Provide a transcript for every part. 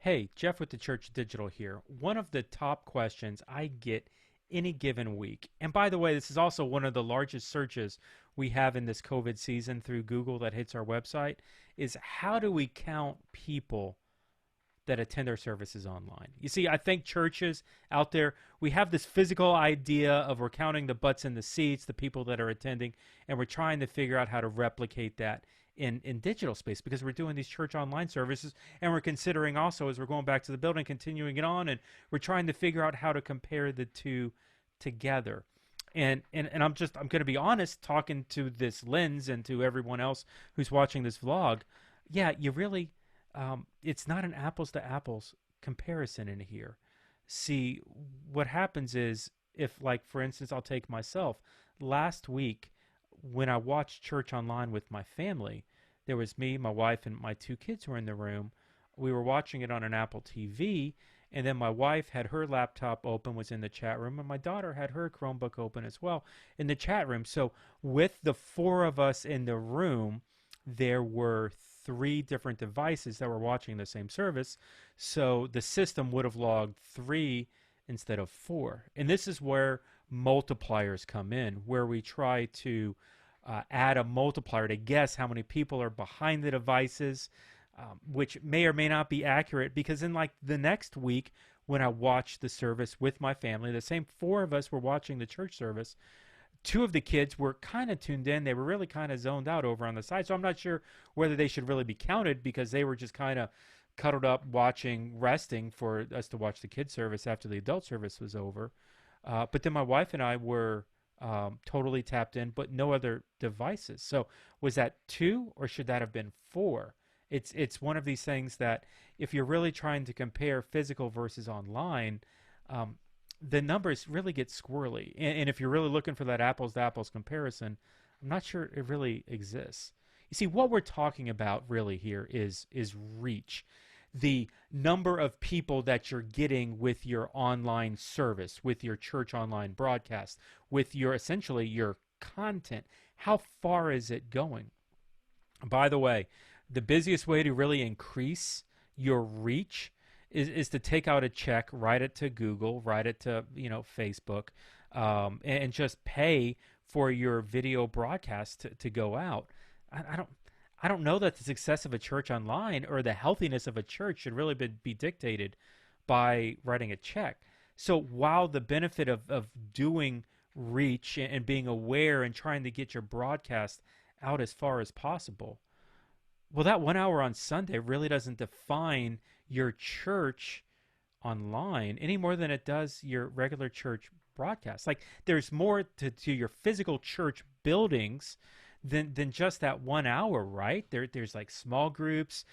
Hey, Jeff with theChurch.digital here. One of the top questions I get any given week, and by the way, this is also one of the largest searches we have in this COVID season through Google that hits our website, is how do we count people that attend our services online? You see, I think churches out there, we have this physical idea of we're counting the butts in the seats, the people that are attending, and we're trying to figure out how to replicate that in digital space because we're doing these church online services, and we're considering also, as we're going back to the building, continuing it on, and we're trying to figure out how to compare the two together. And I'm going to be honest, talking to this lens and to everyone else who's watching this vlog. Yeah, you really, it's not an apples to apples comparison in here. See, what happens is, if, like, for instance, I'll take myself. Last week, when I watched church online with my family, there was me, my wife, and my two kids were in the room. We were watching it on an Apple TV, and then my wife had her laptop open, was in the chat room, and my daughter had her Chromebook open as well in the chat room. So with the four of us in the room, there were three different devices that were watching the same service. So the system would have logged three instead of four. And this is where multipliers come in, where we try to add a multiplier to guess how many people are behind the devices, which may or may not be accurate, because in like the next week when I watched the service with my family, the same four of us were watching the church service. Two of the kids were kind of tuned in. They were really kind of zoned out over on the side. So I'm not sure whether they should really be counted, because they were just kind of cuddled up watching, resting for us to watch the kids service after the adult service was over. But then my wife and I were totally tapped in, but no other devices. So was that two, or should that have been four? It's one of these things that if you're really trying to compare physical versus online, the numbers really get squirrely. And if you're really looking for that apples to apples comparison, I'm not sure it really exists. You see, what we're talking about really here is reach. The number of people that you're getting with your online service, with your church online broadcast, with your, essentially, your content. How far is it going? By the way, the busiest way to really increase your reach is to take out a check, write it to Google, write it to Facebook, and just pay for your video broadcast to go out. I don't know that the success of a church online or the healthiness of a church should really be dictated by writing a check. So while the benefit of doing reach and being aware and trying to get your broadcast out as far as possible, well, that 1 hour on Sunday really doesn't define your church online any more than it does your regular church broadcast. Like, there's more to your physical church buildings than just that 1 hour, right? There's like small groups,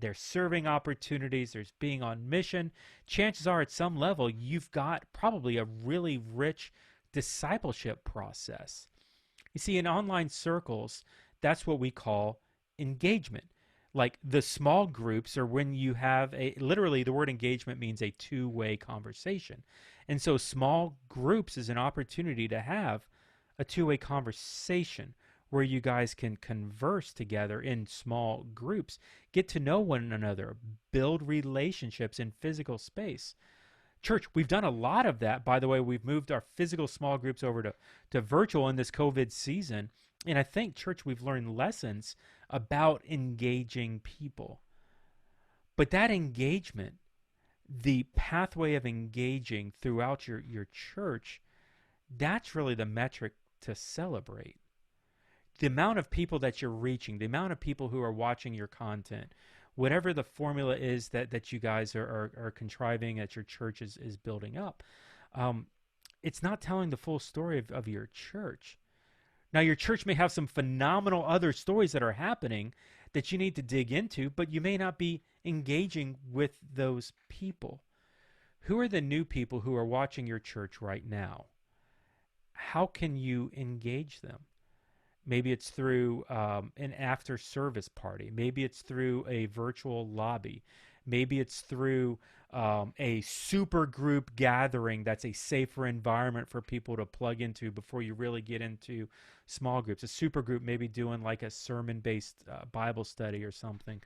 there's serving opportunities, there's being on mission. Chances are at some level you've got probably a really rich discipleship process. You see, in online circles, that's what we call engagement. Like, the small groups are when you have literally the word engagement means a two-way conversation. And so small groups is an opportunity to have a two-way conversation where you guys can converse together in small groups, get to know one another, build relationships in physical space. Church, we've done a lot of that. By the way, we've moved our physical small groups over to virtual in this COVID season. And I think, church, we've learned lessons about engaging people. But that engagement, the pathway of engaging throughout your church, that's really the metric to celebrate. The amount of people that you're reaching, the amount of people who are watching your content, whatever the formula is that you guys are contriving, that your church is building up, it's not telling the full story of your church. Now, your church may have some phenomenal other stories that are happening that you need to dig into, but you may not be engaging with those people. Who are the new people who are watching your church right now? How can you engage them? Maybe it's through an after-service party. Maybe it's through a virtual lobby. Maybe it's through a super group gathering that's a safer environment for people to plug into before you really get into small groups. A super group maybe doing like a sermon-based Bible study or something.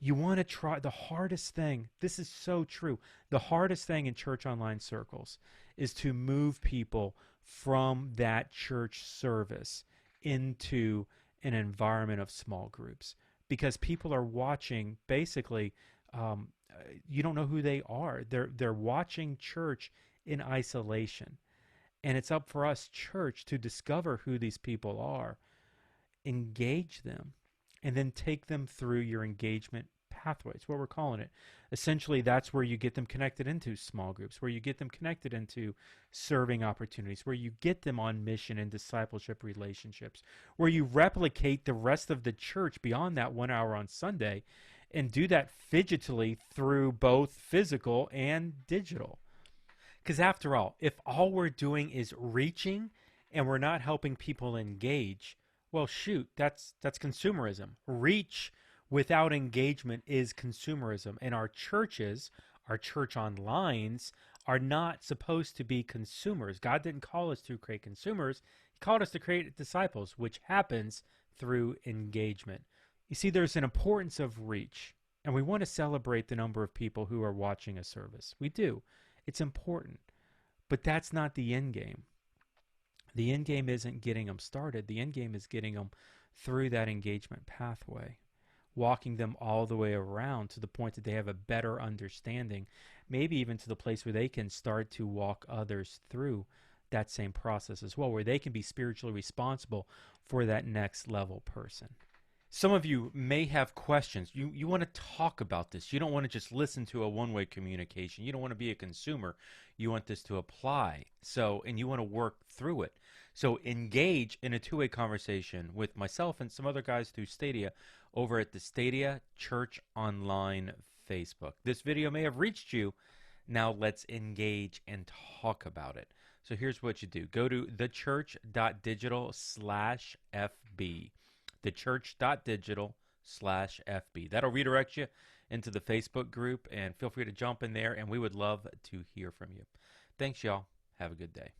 You want to try the hardest thing. This is so true. The hardest thing in church online circles is to move people from that church service into an environment of small groups because people are watching basically you don't know who they are. They're watching church in isolation. And it's up for us, church, to discover who these people are, engage them, and then take them through your engagement pathways, what we're calling it. Essentially, that's where you get them connected into small groups, where you get them connected into serving opportunities, where you get them on mission and discipleship relationships, where you replicate the rest of the church beyond that 1 hour on Sunday and do that fidgetily through both physical and digital. Because after all, if all we're doing is reaching and we're not helping people engage, well, shoot, that's consumerism. Reach without engagement is consumerism. And our churches, our church onlines, are not supposed to be consumers. God didn't call us to create consumers. He called us to create disciples, which happens through engagement. You see, there's an importance of reach, and we want to celebrate the number of people who are watching a service. We do. It's important, but that's not the end game. The end game isn't getting them started. The end game is getting them through that engagement pathway, walking them all the way around to the point that they have a better understanding, maybe even to the place where they can start to walk others through that same process as well, where they can be spiritually responsible for that next level person. Some of you may have questions. You want to talk about this. You don't want to just listen to a one-way communication. You don't want to be a consumer. You want this to apply. And you want to work through it. So engage in a two-way conversation with myself and some other guys through Stadia over at the Stadia Church Online Facebook. This video may have reached you. Now let's engage and talk about it. So here's what you do. Go to thechurch.digital/FB. thechurch.digital/FB. That'll redirect you into the Facebook group, and feel free to jump in there, and we would love to hear from you. Thanks, y'all. Have a good day.